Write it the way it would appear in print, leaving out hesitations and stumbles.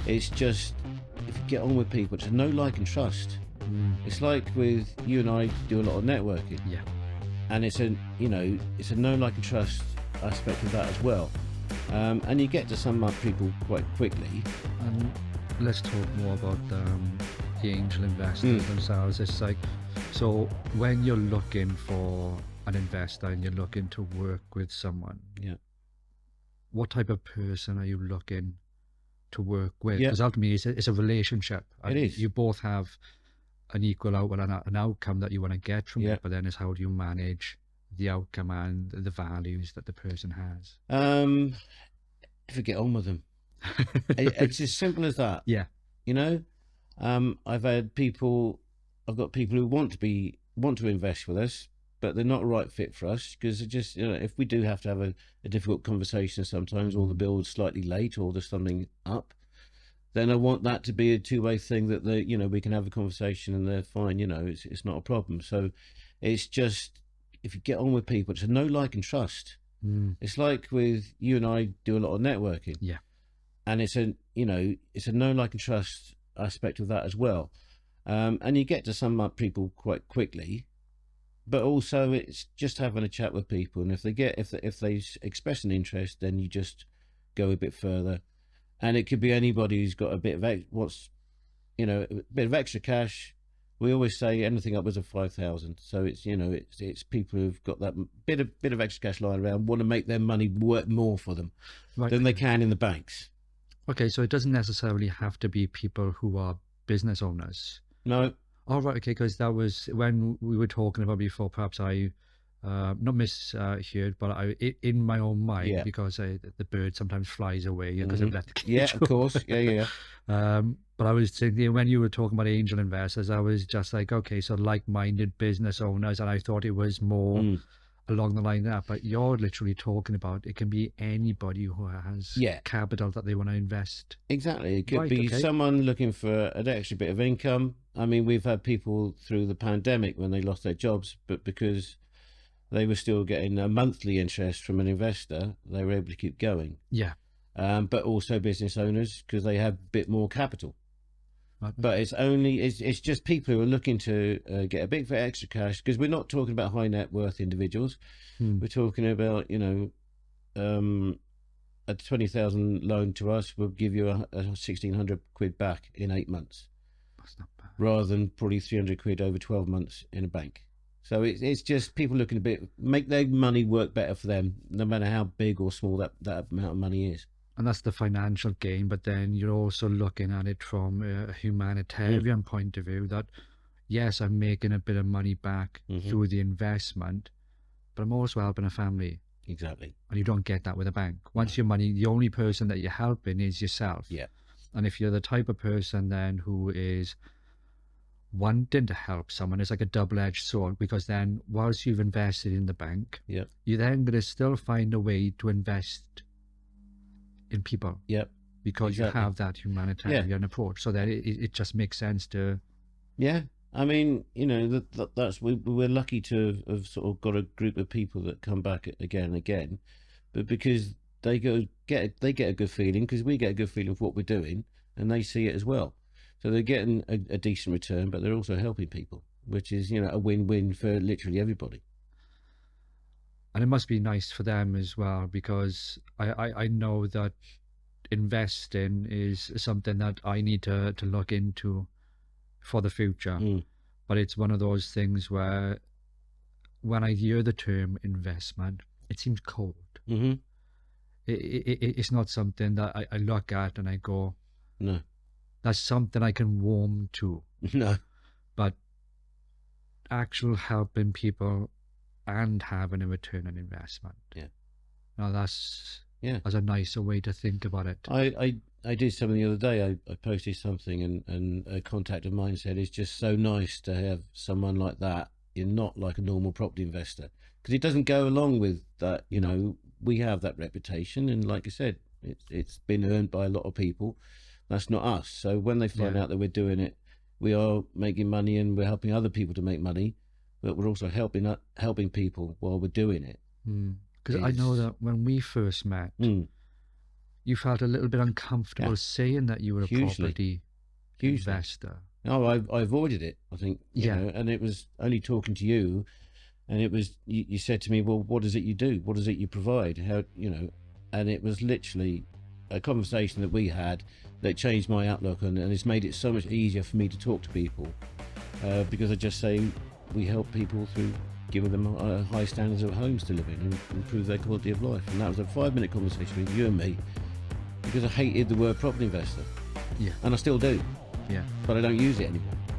It's just, if you get on with people, it's a know, like and trust. It's like with you and I do a lot of networking. Yeah. And it's a know, like and trust aspect of that as well. And you get to sum up people quite quickly. And let's talk more about the angel investors themselves. It's like, so when you're looking for an investor and you're looking to work with someone, Yeah. what type of person are you looking to work with? Yeah. Because ultimately it's a relationship. It is. You both have an equal an outcome that you want to get from it, but then it's how do you manage the outcome and the values that the person has. If you get on with them. It's as simple as that. Yeah. You know, I've got people who want to invest with us, but they're not a right fit for us because just, if we do have to have a difficult conversation sometimes, or the bill's slightly late, or there's something up, then I want that to be a two-way thing that we can have a conversation and they're fine. It's not a problem. So it's just, if you get on with people, it's a know, like and trust. It's like with you and I do a lot of networking. Yeah. And it's a know, like and trust aspect of that as well. And you get to sum up people quite quickly, but also it's just having a chat with people. And if they express an interest, then you just go a bit further. And it could be anybody who's got a bit of a bit of extra cash. We always say anything upwards of 5,000. So it's people who've got that bit of extra cash lying around, want to make their money work more for them than they can in the banks. Okay, so it doesn't necessarily have to be people who are business owners. No. Oh, right, okay, because that was when we were talking about before. Perhaps I not misheard, but in my own mind, because the bird sometimes flies away because I've let the cage Yeah, of course. Yeah. But I was thinking, when you were talking about angel investors, I was just like, okay, so like-minded business owners, and I thought it was more along the line of that. But you're literally talking about it can be anybody who has capital that they want to invest. Exactly. It could be someone looking for an extra bit of income. I mean, we've had people through the pandemic when they lost their jobs, but because they were still getting a monthly interest from an investor, they were able to keep going. Yeah. But also business owners, because they have a bit more capital. Right. But it's just people who are looking to get a bit of extra cash, because we're not talking about high net worth individuals. We're talking about, a 20,000 loan to us will give you a 1,600 quid back in 8 months. That's not bad. Rather than probably 300 quid over 12 months in a bank. So it's just people looking make their money work better for them, no matter how big or small that amount of money is. And that's the financial gain, but then you're also looking at it from a humanitarian point of view, that yes, I'm making a bit of money back through the investment, but I'm also helping a family. Exactly. And you don't get that with a bank. Once your money, the only person that you're helping is yourself. Yeah. And if you're the type of person then who is wanting to help someone, it's like a double-edged sword, because then whilst you've invested in the bank, you're then going to still find a way to invest in people. Yep. Because you have that humanitarian approach. So that it just makes sense to... Yeah. I mean, that's we're lucky to have sort of got a group of people that come back again and again, but because they get a good feeling, because we get a good feeling for what we're doing, and they see it as well. So they're getting a decent return, but they're also helping people, which is, a win-win for literally everybody. And it must be nice for them as well, because I know that investing is something that I need to look into for the future. But it's one of those things where when I hear the term investment, it seems cold. It's not something that I look at and I go, no, that's something I can warm to. No. But actual helping people and having a return on investment. Yeah. Now that's a nicer way to think about it. I did something the other day. I posted something, and a contact of mine said, it's just so nice to have someone like that. You're not like a normal property investor, because it doesn't go along with that. We have that reputation, and like I said, it's been earned by a lot of people. That's not us. So when they find out that we're doing it, we are making money and we're helping other people to make money, but we're also helping people while we're doing it. Because I know that when we first met, you felt a little bit uncomfortable Yeah. saying that you were a Hugely. property Hugely. investor. No, I avoided it. I think, Yeah. and it was only talking to you, and it was you said to me, well, what is it you do? What is it you provide? How, and it was literally a conversation that we had that changed my outlook, and it's made it so much easier for me to talk to people, because I just say we help people through giving them high standards of homes to live in and improve their quality of life. And that was a 5-minute conversation with you and me, because I hated the word property investor, Yeah. and I still do, Yeah. but I don't use it anymore.